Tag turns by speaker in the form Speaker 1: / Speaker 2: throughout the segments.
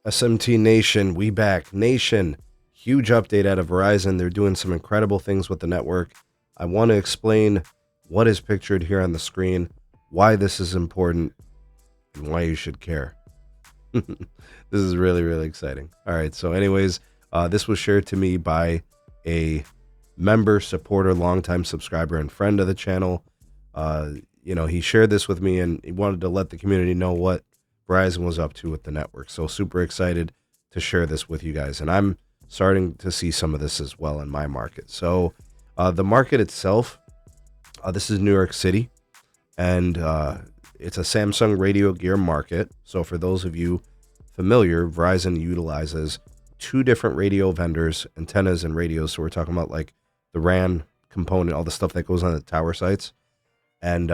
Speaker 1: SMT Nation, we back. Nation, huge update out of Verizon. They're doing some incredible things with the network. I want to explain what is pictured here on the screen, why this is important, and why you should care. This is really, really exciting. All right, so anyways, this was shared to me by a member, supporter, longtime subscriber, and friend of the channel. He shared this with me, and he wanted to let the community know what Verizon was up to with the network. So super excited to share this with you guys. And I'm starting to see some of this as well in my market. So the market itself, this is New York City, and it's a Samsung radio gear market. So for those of you familiar, Verizon utilizes two different radio vendors, antennas and radios. So we're talking about like the RAN component, all the stuff that goes on the tower sites. And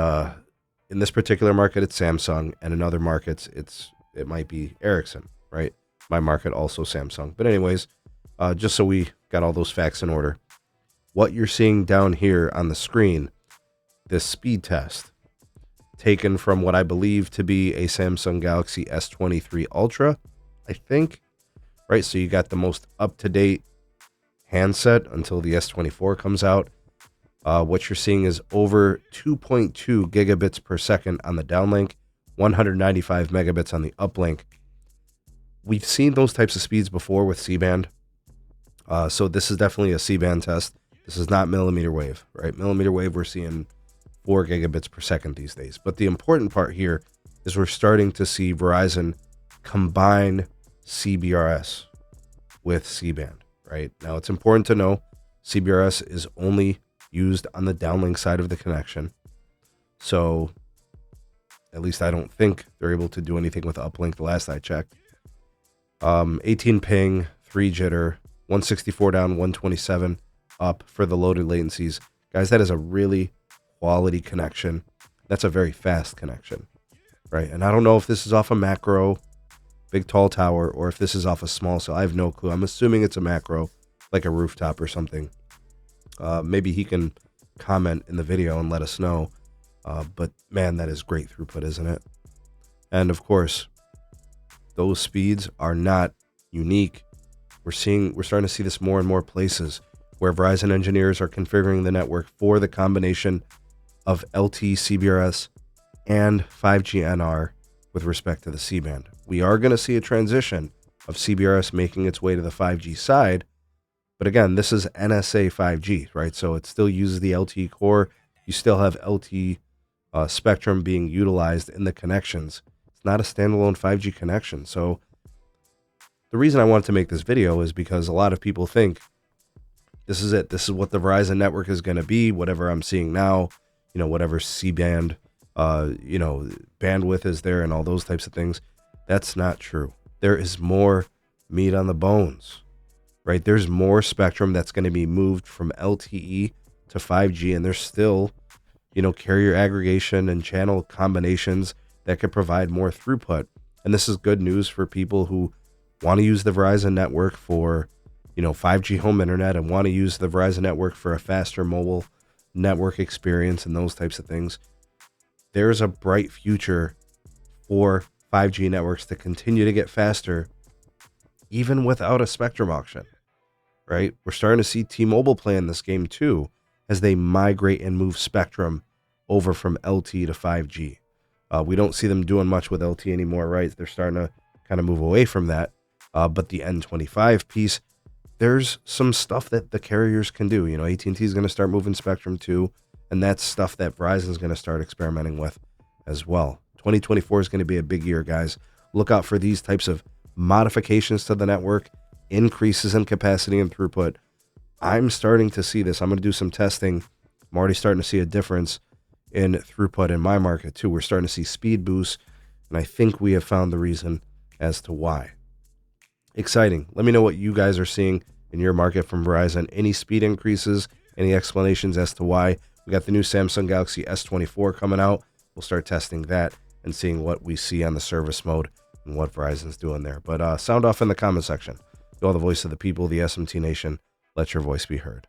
Speaker 1: in this particular market, it's Samsung, and in other markets, it might be Ericsson, right? My market also Samsung. But anyways, just so we got all those facts in order, what you're seeing down here on the screen, this speed test, taken from what I believe to be a Samsung Galaxy S23 Ultra, I think, right? So you got the most up-to-date handset until the S24 comes out. What you're seeing is over 2.2 gigabits per second on the downlink, 195 megabits on the uplink. We've seen those types of speeds before with CBand. So this is definitely a CBand test. This is not millimeter wave, right? Millimeter wave, we're seeing 4 gigabits per second these days. But the important part here is we're starting to see Verizon combine CBRS with CBand, right? Now, it's important to know CBRS is only used on the downlink side of the connection. So at least I don't think they're able to do anything with uplink the last I checked. 18 ping, 3 jitter, 164 down, 127 up for the loaded latencies. Guys, that is a really quality connection. That's a very fast connection, right? And I don't know if this is off a macro, big tall tower, or if this is off a small cell. I have no clue. I'm assuming it's a macro, like a rooftop or something. Maybe he can comment in the video and let us know. But man, that is great throughput, isn't it? And of course, those speeds are not unique. We're starting to see this more and more places where Verizon engineers are configuring the network for the combination of LTE CBRS and 5G NR with respect to the C-band. We are going to see a transition of CBRS making its way to the 5G side. But again, this is NSA 5G, right? So it still uses the LTE core. You still have LTE spectrum being utilized in the connections. It's not a standalone 5G connection. So the reason I wanted to make this video is because a lot of people think this is it. This is what the Verizon network is going to be, whatever I'm seeing now, whatever C-band, bandwidth is there and all those types of things. That's not true. There is more meat on the bones. Right, there's more spectrum that's going to be moved from LTE to 5G, and there's still, carrier aggregation and channel combinations that could provide more throughput. And this is good news for people who want to use the Verizon network for, 5G home internet and want to use the Verizon network for a faster mobile network experience and those types of things. There's a bright future for 5G networks to continue to get faster, even without a spectrum auction. Right? We're starting to see T-Mobile play in this game too, as they migrate and move spectrum over from LTE to 5G. We don't see them doing much with LTE anymore, right? They're starting to kind of move away from that. But the N25 piece, there's some stuff that the carriers can do. AT&T is going to start moving spectrum too, and that's stuff that Verizon is going to start experimenting with as well. 2024 is going to be a big year, guys. Look out for these types of modifications to the network, increases in capacity and throughput. I'm starting to see this. I'm going to do some testing. I'm already starting to see a difference in throughput in my market too. We're starting to see speed boosts, and I think we have found the reason as to why. Exciting. Let me know what you guys are seeing in your market from Verizon. Any speed increases, any explanations as to why. We got the new Samsung Galaxy S24 coming out. We'll start testing that and seeing what we see on the service mode and what Verizon's doing there. But sound off in the comment section. You're the voice of the people, the SMT Nation. Let your voice be heard.